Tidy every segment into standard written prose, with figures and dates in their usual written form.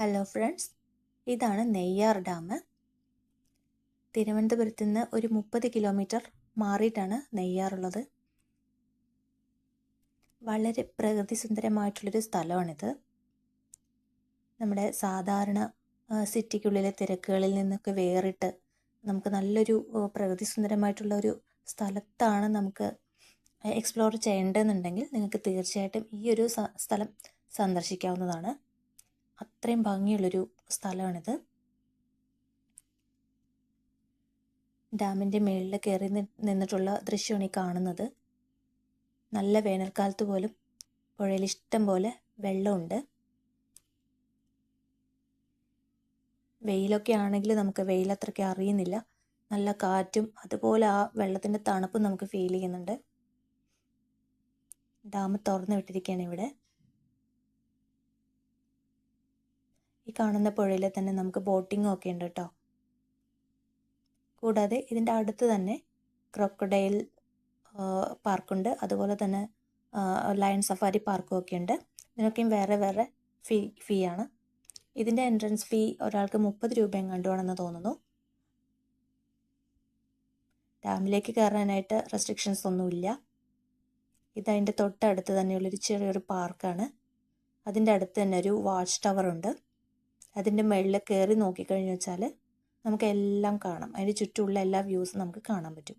Hello friends, ഇതാണ് Neyyar dam. തിരുവനന്തപുരത്ത് നിന്ന് ഒരു 30 കിലോമീറ്റർ മാറിയിട്ടാണ് നെയ്യാറുള്ളത്. വളരെ പ്രകൃതി സുന്ദരമായിട്ടുള്ളൊരു സ്ഥലമാണിത്. നമ്മുടെ സാധാരണ സിറ്റിക്കുള്ളിലെ തിരക്കുകളിൽ നിന്നൊക്കെ വേറിട്ട് നമുക്ക് നല്ലൊരു പ്രകൃതി സുന്ദരമായിട്ടുള്ള ഒരു സ്ഥലത്താണ് നമുക്ക് എക്സ്പ്ലോർ ചെയ്യേണ്ടതെന്നുണ്ടെങ്കിൽ നിങ്ങൾക്ക് തീർച്ചയായിട്ടും ഈ ഒരു സ്ഥലം സന്ദർശിക്കാവുന്നതാണ്. അത്രയും ഭംഗിയുള്ളൊരു സ്ഥലമാണിത്. ഡാമിൻ്റെ മേളിൽ കയറി നിന്നിട്ടുള്ള ദൃശ്യമാണ് ഈ കാണുന്നത്. നല്ല വേനൽക്കാലത്ത് പോലും പുഴയിൽ ഇഷ്ടം പോലെ വെള്ളമുണ്ട്. വെയിലൊക്കെ ആണെങ്കിൽ നമുക്ക് വെയിലത്രയ്ക്ക് അറിയുന്നില്ല. നല്ല കാറ്റും അതുപോലെ ആ വെള്ളത്തിൻ്റെ തണുപ്പും നമുക്ക് ഫീൽ ചെയ്യുന്നുണ്ട്. ഡാം തുറന്നു വിട്ടിരിക്കുകയാണ് ഇവിടെ. ഈ കാണുന്ന പുഴയിൽ തന്നെ നമുക്ക് ബോട്ടിങ്ങും ഒക്കെ ഉണ്ട് കേട്ടോ. കൂടാതെ ഇതിൻ്റെ അടുത്ത് തന്നെ ക്രോക്കഡൈൽ പാർക്കുണ്ട്, അതുപോലെ തന്നെ ലയൺ സഫാരി പാർക്കും ഒക്കെ ഉണ്ട്. ഇതിനൊക്കെയും വേറെ വേറെ ഫീ ആണ്. ഇതിൻ്റെ എൻട്രൻസ് ഫീ ഒരാൾക്ക് 30 രൂപ എങ്ങാണ്ടുവാണെന്ന് തോന്നുന്നു. ഡാമിലേക്ക് കയറാനായിട്ട് റെസ്ട്രിക്ഷൻസ് ഒന്നുമില്ല. ഇതതിൻ്റെ തൊട്ടടുത്ത് തന്നെയുള്ളൊരു ചെറിയൊരു പാർക്കാണ്. അതിൻ്റെ അടുത്ത് തന്നെ ഒരു വാച്ച് ടവർ ഉണ്ട്. അതിൻ്റെ മുകളിൽ കയറി നോക്കിക്കഴിഞ്ഞു വെച്ചാൽ നമുക്ക് എല്ലാം കാണാം. അതിൻ്റെ ചുറ്റുമുള്ള എല്ലാ വ്യൂസും നമുക്ക് കാണാൻ പറ്റും.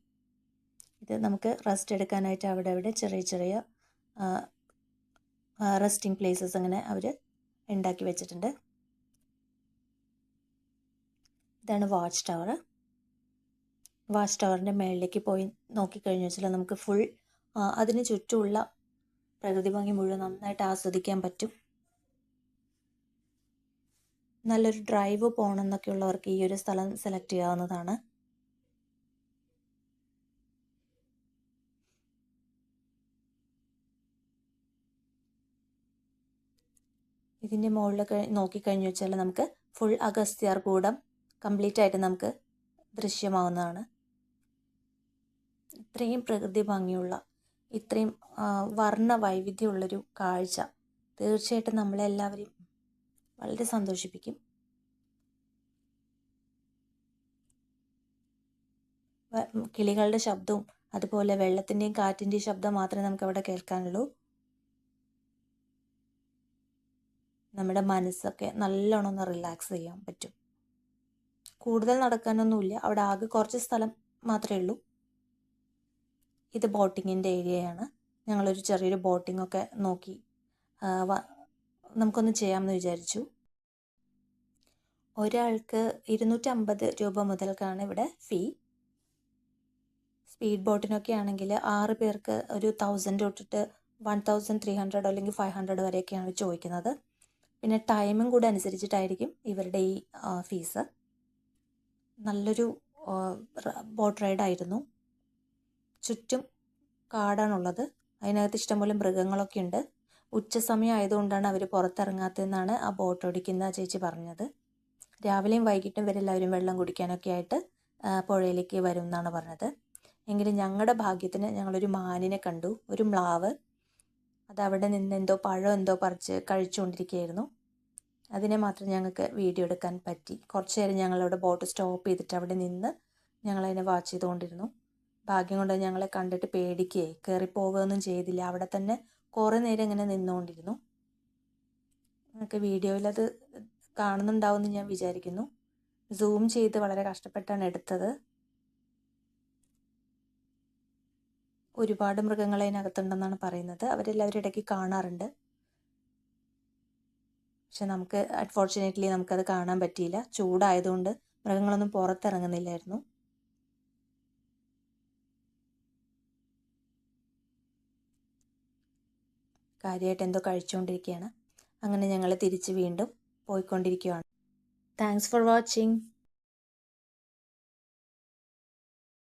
ഇത് നമുക്ക് റെസ്റ്റ് എടുക്കാനായിട്ട് അവിടെ ചെറിയ ചെറിയ റെസ്റ്റിംഗ് പ്ലേസസ് അങ്ങനെ അവർ ഉണ്ടാക്കി വെച്ചിട്ടുണ്ട്. ഇതാണ് വാച്ച് ടവർ. വാച്ച് ടവറിൻ്റെ മുകളിലേക്ക് പോയി നോക്കിക്കഴിഞ്ഞു വെച്ചാൽ നമുക്ക് ഫുൾ അതിന് ചുറ്റുമുള്ള പ്രകൃതി ഭംഗി മുഴുവൻ നന്നായിട്ട് ആസ്വദിക്കാൻ പറ്റും. നല്ലൊരു ഡ്രൈവ് പോകണം എന്നൊക്കെ ഉള്ളവർക്ക് ഈ ഒരു സ്ഥലം സെലക്ട് ചെയ്യാവുന്നതാണ്. ഇതിൻ്റെ മുകളിലൊക്കെ നോക്കിക്കഴിഞ്ഞു വെച്ചാൽ നമുക്ക് ഫുൾ അഗസ്ത്യാർകൂടം കംപ്ലീറ്റ് ആയിട്ട് നമുക്ക് ദൃശ്യമാവുന്നതാണ്. ഇത്രയും പ്രകൃതി ഭംഗിയുള്ള, ഇത്രയും വർണ്ണ വൈവിധ്യമുള്ളൊരു കാഴ്ച തീർച്ചയായിട്ടും നമ്മളെല്ലാവരെയും വളരെ സന്തോഷിപ്പിക്കും. കിളികളുടെ ശബ്ദവും അതുപോലെ വെള്ളത്തിൻ്റെയും കാറ്റിൻ്റെയും ശബ്ദം മാത്രമേ നമുക്ക് അവിടെ കേൾക്കാനുള്ളൂ. നമ്മുടെ മനസ്സൊക്കെ നല്ലോണം ഒന്ന് റിലാക്സ് ചെയ്യാൻ പറ്റും. കൂടുതൽ നടക്കാനൊന്നുമില്ല, അവിടെ ആകെ കുറച്ച് സ്ഥലം മാത്രമേ ഉള്ളൂ. ഇത് ബോട്ടിങ്ങിൻ്റെ ഏരിയയാണ്. ഞങ്ങളൊരു ചെറിയൊരു ബോട്ടിങ്ങൊക്കെ നോക്കി നമുക്കൊന്ന് ചെയ്യാമെന്ന് വിചാരിച്ചു. ഒരാൾക്ക് 250 രൂപ മുതൽക്കാണ് ഇവിടെ ഫീ. സ്പീഡ് ബോട്ടിനൊക്കെ ആണെങ്കിൽ 6 പേർക്ക് ഒരു 1000 തൊട്ടിട്ട് 1300 അല്ലെങ്കിൽ 500 വരെയൊക്കെയാണ് ചോദിക്കുന്നത്. പിന്നെ ടൈമും കൂടെ അനുസരിച്ചിട്ടായിരിക്കും ഇവരുടെ ഈ ഫീസ്. നല്ലൊരു ബോട്ട് റൈഡായിരുന്നു. ചുറ്റും കാടാണുള്ളത്. അതിനകത്ത് ഇഷ്ടംപോലെ മൃഗങ്ങളൊക്കെ ഉണ്ട്. ഉച്ച സമയം ആയതുകൊണ്ടാണ് അവർ പുറത്തിറങ്ങാത്തതെന്നാണ് ആ ബോട്ട് ഓടിക്കുന്ന ചേച്ചി പറഞ്ഞത്. രാവിലെയും വൈകിട്ടും ഇവരെല്ലാവരും വെള്ളം കുടിക്കാനൊക്കെ ആയിട്ട് പുഴയിലേക്ക് വരും എന്നാണ് പറഞ്ഞത്. എങ്കിലും ഞങ്ങളുടെ ഭാഗ്യത്തിന് ഞങ്ങളൊരു മാനിനെ കണ്ടു, ഒരു മ്ലാവ്. അതവിടെ നിന്ന് പഴം എന്തോ പറിച്ച് കഴിച്ചുകൊണ്ടിരിക്കുകയായിരുന്നു. അതിനെ മാത്രം ഞങ്ങൾക്ക് വീഡിയോ എടുക്കാൻ പറ്റി. കുറച്ച് നേരം ഞങ്ങളവിടെ ബോട്ട് സ്റ്റോപ്പ് ചെയ്തിട്ട് അവിടെ നിന്ന് ഞങ്ങളതിനെ വാച്ച് ചെയ്തുകൊണ്ടിരുന്നു. ഭാഗ്യം കൊണ്ട് ഞങ്ങളെ കണ്ടിട്ട് പേടിക്കുകയെ കയറി പോവുകയൊന്നും ചെയ്തില്ല. അവിടെ തന്നെ കുറേ നേരം ഇങ്ങനെ നിന്നുകൊണ്ടിരുന്നു. നിങ്ങൾക്ക് വീഡിയോയിൽ അത് കാണുന്നുണ്ടാവുമെന്ന് ഞാൻ വിചാരിക്കുന്നു. സൂം ചെയ്ത് വളരെ കഷ്ടപ്പെട്ടാണ് എടുത്തത്. ഒരുപാട് മൃഗങ്ങൾ അതിനകത്തുണ്ടെന്നാണ് പറയുന്നത്. അവരെല്ലാവരും ഇടയ്ക്ക് കാണാറുണ്ട്. പക്ഷെ നമുക്ക് അൺഫോർച്ചുനേറ്റ്ലി നമുക്കത് കാണാൻ പറ്റിയില്ല. ചൂടായതുകൊണ്ട് മൃഗങ്ങളൊന്നും പുറത്തിറങ്ങുന്നില്ലായിരുന്നു. കാര്യമായിട്ട് എന്തോ കഴിച്ചുകൊണ്ടിരിക്കുകയാണ്. അങ്ങനെ ഞങ്ങൾ തിരിച്ച് വീണ്ടും പോയിക്കൊണ്ടിരിക്കുകയാണ്. Thanks for watching.